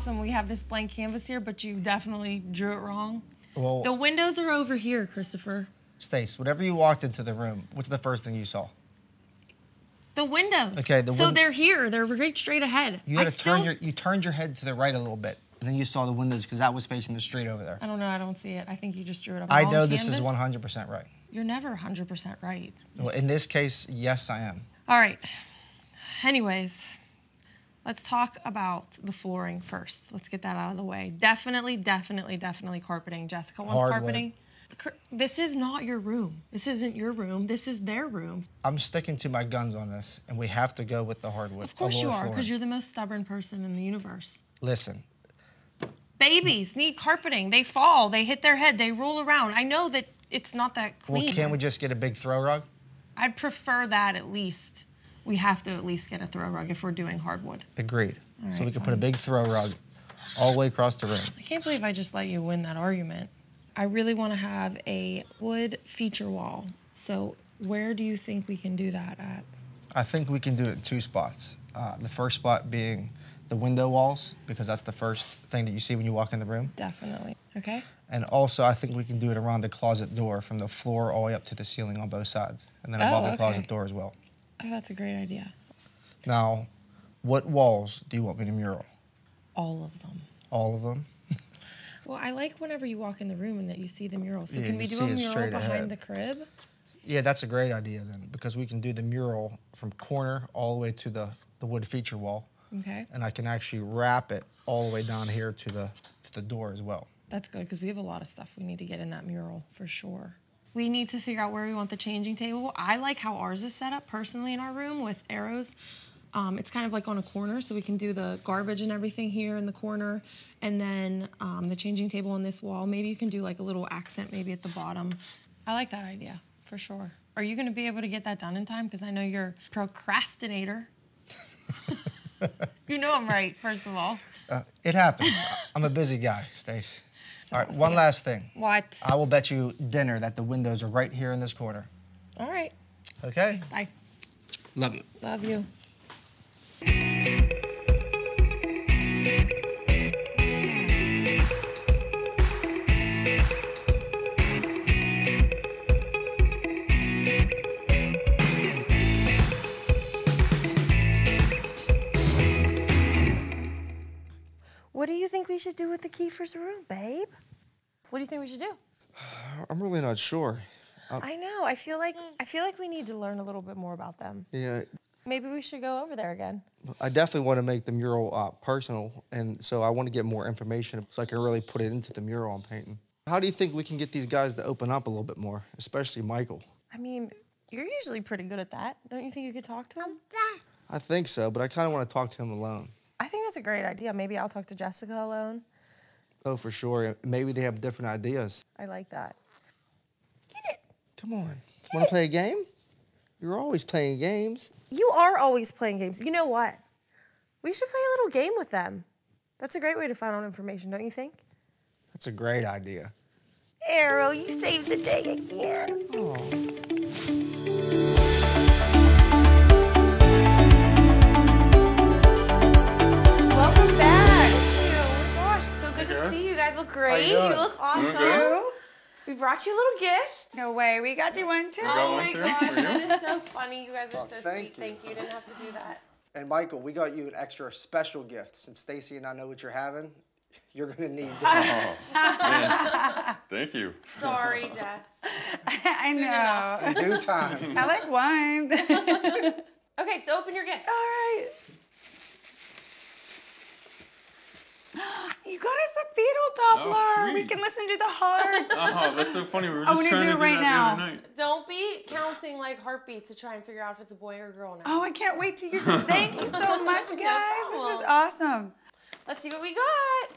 awesome we have this blank canvas here, but you definitely drew it wrong. Well, The windows are over here, Christopher. Stace, whenever you walked into the room, what's the first thing you saw? The windows. Okay, so they're here. They're right straight ahead. You had to you turned your head to the right a little bit, and then you saw the windows because that was facing the street over there. I don't know. I don't see it. I think you just drew it up. I know this is 100% right. You're never 100% right. Well, in this case, yes, I am. All right. Anyways, let's talk about the flooring first. Let's get that out of the way. Definitely carpeting. Jessica wants Hardwood. carpeting. This is not your room. This isn't your room. This is their room. I'm sticking to my guns on this, and we have to go with the hardwood. Of course you are, because you're the most stubborn person in the universe. Listen. Babies need carpeting. They fall. They hit their head. They roll around. I know that it's not that clean. Well, can't we just get a big throw rug? I'd prefer that at least. We have to at least get a throw rug if we're doing hardwood. Agreed. All so right, we can put a big throw rug all the way across the room. I can't believe I just let you win that argument. I really want to have a wood feature wall. So where do you think we can do that at? I think we can do it in 2 spots. The first spot being the window walls, because that's the first thing that you see when you walk in the room. Definitely. Okay. And also, I think we can do it around the closet door from the floor all the way up to the ceiling on both sides, and then above the closet door as well. Oh, that's a great idea. Now, what walls do you want me to mural? All of them. All of them? Well, I like whenever you walk in the room and that you see the mural. So Yeah, can we you do see a it mural straight behind ahead. the crib? Yeah, that's a great idea then, because we can do the mural from corner all the way to the wood feature wall. Okay. And I can actually wrap it all the way down here to the door as well. That's good, because we have a lot of stuff we need to get in that mural, for sure. We need to figure out where we want the changing table. I like how ours is set up, personally, in our room with arrows. It's kind of like on a corner, so we can do the garbage and everything here in the corner, and then the changing table on this wall. Maybe you can do like a little accent maybe at the bottom. I like that idea, for sure. Are you gonna be able to get that done in time? Because I know you're a procrastinator. You know I'm right, first of all. It happens. I'm a busy guy, Stace. All right, one last thing. What? I will bet you dinner that the windows are right here in this corner. All right. Okay? Bye. Love you. Love you. What do you think we should do with the Kiefer's room, babe? What do you think we should do? I'm really not sure. I know. I feel like we need to learn a little bit more about them. Yeah, Maybe we should go over there again. I definitely want to make the mural personal, and so I want to get more information so I can really put it into the mural I'm painting. How do you think we can get these guys to open up a little bit more, especially Michael? I mean, you're usually pretty good at that. Don't you think you could talk to him? I think so, but I kind of want to talk to him alone. I think that's a great idea. Maybe I'll talk to Jessica alone. Oh, for sure. Maybe they have different ideas. I like that. Get it. Come on. Want to play a game? You're always playing games. You are always playing games. You know what? We should play a little game with them. That's a great way to find out information, don't you think? That's a great idea. Arrow, you saved the day again. Oh. Welcome back. Oh my gosh, so good to see you. You guys look great. You look awesome. We brought you a little gift. No way, we got you one too. Oh my gosh, that is so funny. You guys are so thank sweet. Thank you. You didn't have to do that. And Michael, we got you an extra special gift. Since Stacy and I know what you're having, you're gonna need this. Oh, man. Thank you. Sorry, Jess. I know. In due time. I like wine. Okay, so open your gift. All right. You got us a Beatle Doppler. Oh, We sweet. can listen to the heart. Oh, that's so funny. We were I just wanna trying do to it do right that now. the other night. Don't be counting like heartbeats to try and figure out if it's a boy or a girl now. Oh, I can't wait to use this. Thank you so much, guys. This is awesome. Let's see what we got.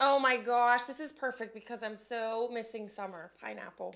Oh my gosh, this is perfect because I'm so missing summer. Pineapple.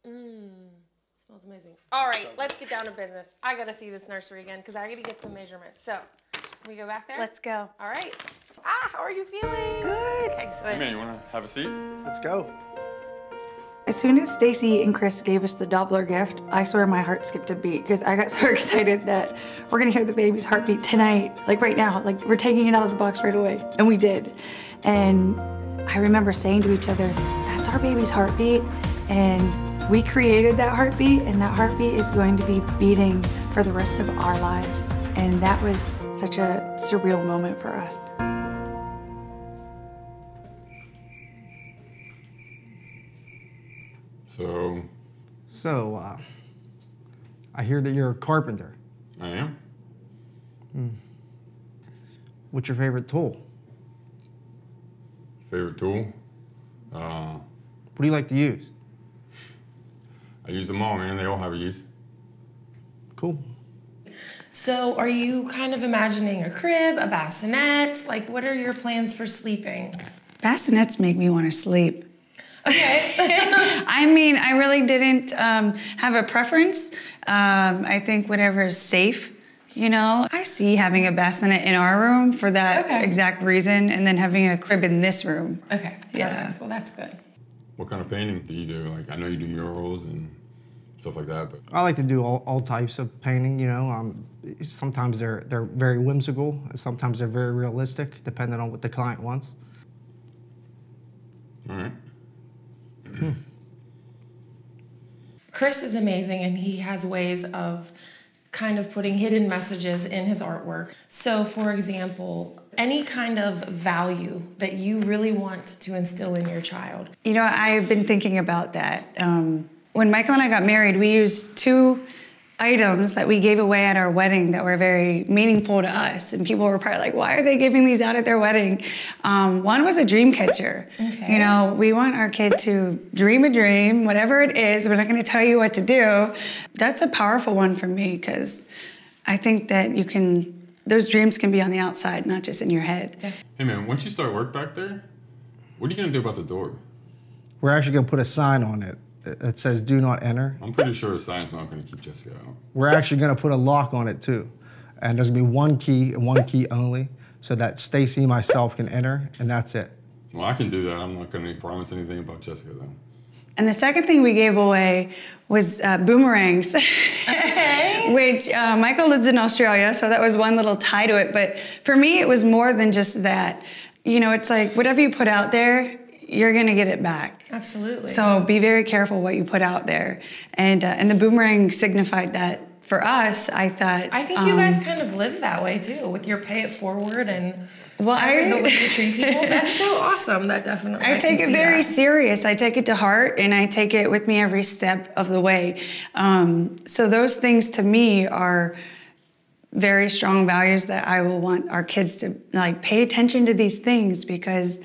Smells amazing. All right, let's get down to business. I gotta see this nursery again because I gotta get some measurements. So, can we go back there? Let's go. All right. How are you feeling? Good. Okay, Hey, good. man, you want to have a seat? Let's go. As soon as Stacy and Chris gave us the Doppler gift, I swear my heart skipped a beat because I got so excited that we're gonna hear the baby's heartbeat tonight, like right now, like we're taking it out of the box right away, and we did. And I remember saying to each other, that's our baby's heartbeat, and we created that heartbeat, and that heartbeat is going to be beating for the rest of our lives. And that was such a surreal moment for us. So, I hear that you're a carpenter. I am. What's your favorite tool? Favorite tool? What do you like to use? I use them all, man. They all have a use. Cool. So are you kind of imagining a crib, a bassinet? Like, what are your plans for sleeping? Bassinets make me want to sleep. Okay. I mean, I really didn't have a preference. I think whatever is safe, you know. I see having a bassinet in our room for that exact reason, and then having a crib in this room. Okay. Yeah. Perfect. Well, that's good. What kind of painting do you do? Like, I know you do murals and stuff like that, but I like to do all types of painting, you know. Sometimes they're very whimsical, and sometimes they're very realistic, depending on what the client wants. all right. Chris is amazing, and he has ways of kind of putting hidden messages in his artwork. So, for example, any kind of value that you really want to instill in your child. You know, I've been thinking about that. When Michael and I got married, we used 2 items that we gave away at our wedding that were very meaningful to us. And people were probably like, why are they giving these out at their wedding? One was a dream catcher. Okay. You know, we want our kid to dream a dream, whatever it is. We're not going to tell you what to do. That's a powerful one for me because I think that those dreams can be on the outside, not just in your head. Hey, man, once you start work back there, what are you going to do about the door? We're actually going to put a sign on it that says "Do not enter." I'm pretty sure a sign's not going to keep Jessica out. We're actually going to put a lock on it too, and there's going to be one key and one key only, so that Stacy and myself can enter, and that's it. Well, I can do that. I'm not going to promise anything about Jessica, though. And the second thing we gave away was boomerangs, which Michael lives in Australia, so that was one little tie to it. But for me, it was more than just that. You know, it's like whatever you put out there, you're going to get it back. Absolutely. So be very careful what you put out there. And the boomerang signified that for us. I thought. I think you guys kind of live that way too, with your pay it forward and the way you treat people. That's so awesome. That definitely. I take it very serious. I take it to heart, and I take it with me every step of the way. So those things to me are very strong values that I will want our kids to like pay attention to these things because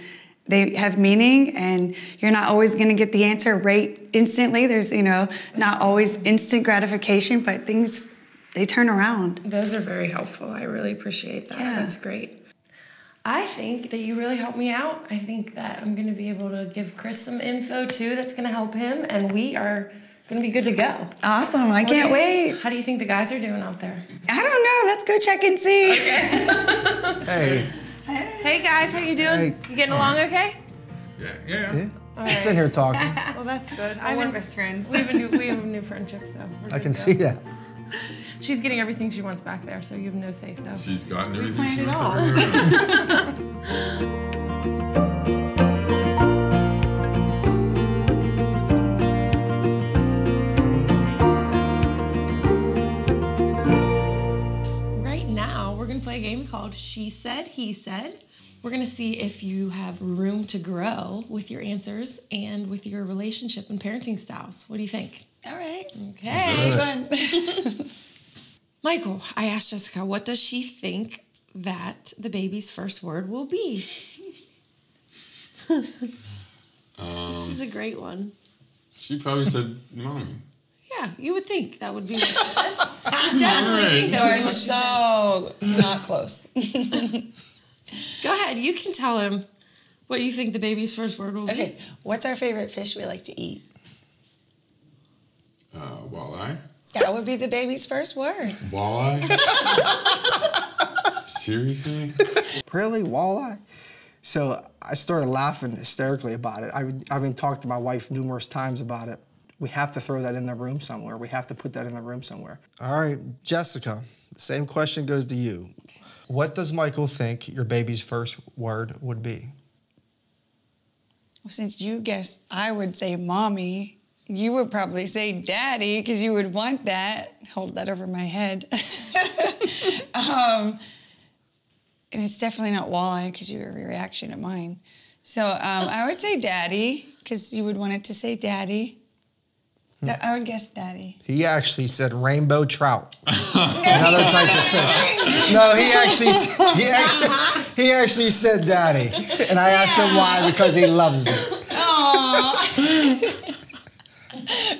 they have meaning, and you're not always going to get the answer right instantly. There's, you know, not always instant gratification, but things, they turn around. Those are very helpful. I really appreciate that. Yeah. That's great. I think that you really helped me out. I think that I'm going to be able to give Chris some info too that's going to help him, and we are going to be good to go. Awesome. I can't wait. How do you think the guys are doing out there? I don't know. Let's go check and see. Hey. Hey guys, how you doing? Hey. You getting along okay? Yeah. Yeah. All Just sitting here talking. Well, that's good. We're best friends. We have a new friendship, so we're I good can to see go. that. She's getting everything she wants back there, so you have no say so. She's gotten everything planned she it wants all. everywhere else. Right now, we're gonna play a game called She Said, He Said. We're gonna see if you have room to grow with your answers and with your relationship and parenting styles. What do you think? All right. Okay. Fun. Michael, I asked Jessica, what does she think that the baby's first word will be? This is a great one. She probably said mommy. Yeah, you would think that would be what she said. Definitely think that would be what she said. So not close. Go ahead, you can tell him what you think the baby's first word will be. Okay, what's our favorite fish we like to eat? Walleye? That would be the baby's first word. Walleye? Seriously? Really, walleye? So I started laughing hysterically about it. I've been talking to my wife numerous times about it. We have to throw that in the room somewhere. We have to put that in the room somewhere. All right, Jessica, the same question goes to you. What does Michael think your baby's first word would be? Well, since you guessed I would say mommy, you would probably say daddy because you would want that. Hold that over my head. And it's definitely not walleye because your reaction to mine. So I would say daddy because you would want it to say daddy. I would guess daddy. He actually said rainbow trout. Another type of fish. No, he actually said daddy. And I asked him why, because he loves me. Aww.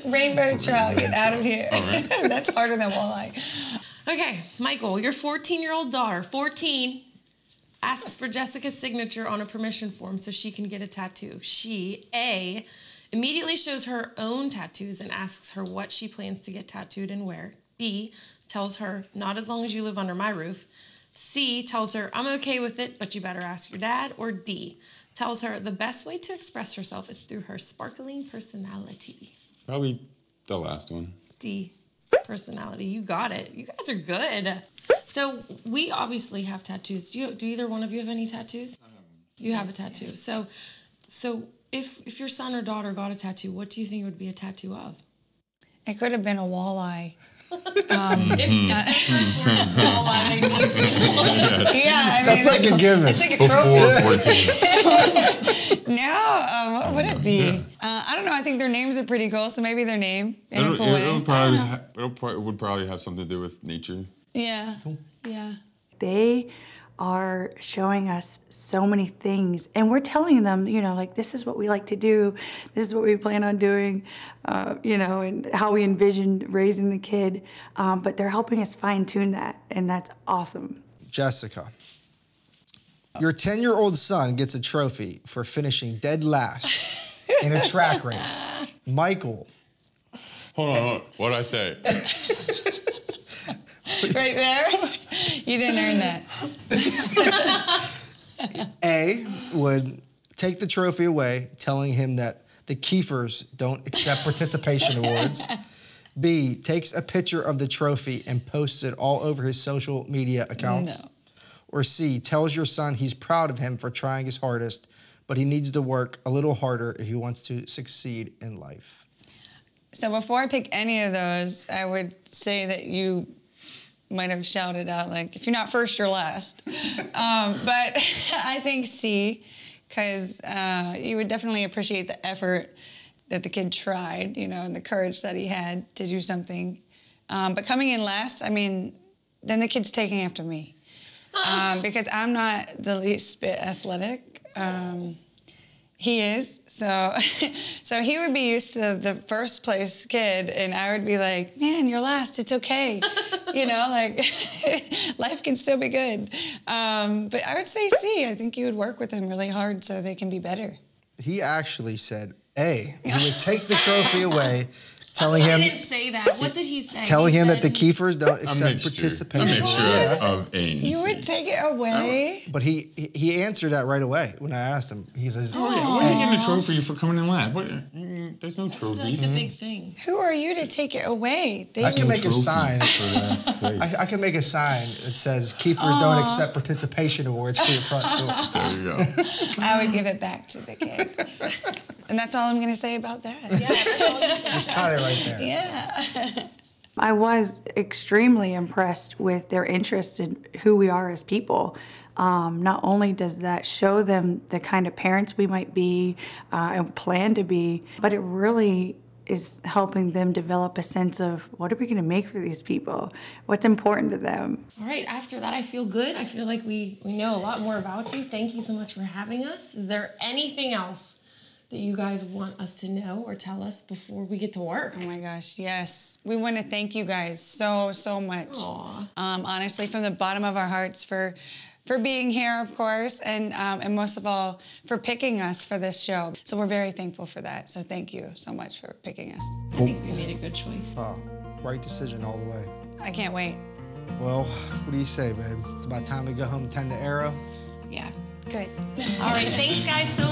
Rainbow trout, get out of here. That's harder than walleye. Okay, Michael, your 14-year-old daughter, 14, asks for Jessica's signature on a permission form so she can get a tattoo. She, A, immediately shows her own tattoos and asks her what she plans to get tattooed and where. B, tells her, not as long as you live under my roof. C, tells her, I'm okay with it, but you better ask your dad. Or D, tells her the best way to express herself is through her sparkling personality. Probably the last one. D, personality. You got it. You guys are good. So we obviously have tattoos. Do either one of you have any tattoos? You have a tattoo. So if your son or daughter got a tattoo, what do you think it would be a tattoo of? It could have been a walleye. Yeah, I mean, That's like a given. It's like a trophy. No, what would it be? I don't know. I think their names are pretty cool, so maybe their name in a cool way. It would probably have something to do with nature. Yeah, yeah. They are showing us so many things, and we're telling them, you know, like, this is what we like to do, this is what we plan on doing, you know, and how we envisioned raising the kid, but they're helping us fine-tune that, and that's awesome. Jessica, your 10-year-old son gets a trophy for finishing dead last in a track race. Michael. Hold on. What'd I say? Right there? You didn't earn that. A, would take the trophy away, telling him that the Kiefers don't accept participation awards. B, takes a picture of the trophy and posts it all over his social media accounts. No. Or C, tells your son he's proud of him for trying his hardest, but he needs to work a little harder if he wants to succeed in life. So before I pick any of those, I would say that you might have shouted out, like, if you're not first, you're last. But I think C, because you would definitely appreciate the effort that the kid tried, you know, and the courage that he had to do something. But coming in last, I mean, then the kid's taking after me. Because I'm not the least bit athletic. He is, so he would be used to the first place kid, and I would be like, man, you're last, it's okay. You know, like, life can still be good. But I would say C, I think you would work with them really hard so they can be better. He actually said A, he would take the trophy away, telling him... I didn't say that. What did he say? Telling him that the said- Kiefers don't accept participation. A mixture of A's. You would take it away? But he answered that right away when I asked him. He says, Oh, yeah. What are you getting a trophy for coming in last? There's no That's like trophies. the big thing. Who are you to take it away? They I can make a Trophy sign. for last place. I can make a sign that says Kiefers don't accept participation awards for your front door. There you go. I would give it back to the kid. And that's all I'm going to say about that. Just cut it right there. Yeah. I was extremely impressed with their interest in who we are as people. Not only does that show them the kind of parents we might be and plan to be, but it really is helping them develop a sense of what are we going to make for these people? What's important to them? All right, after that, I feel good. I feel like we know a lot more about you. Thank you so much for having us. Is there anything else that you guys want us to know or tell us before we get to work? Oh my gosh, yes. We want to thank you guys so much. Aw. Honestly, from the bottom of our hearts for being here, of course, and most of all, for picking us for this show. So we're very thankful for that. So thank you so much for picking us. I think we made a good choice. Right decision all the way. I can't wait. Well, what do you say, babe? It's about time to go home and tend to Arrow. Yeah. Good. All right, thanks guys so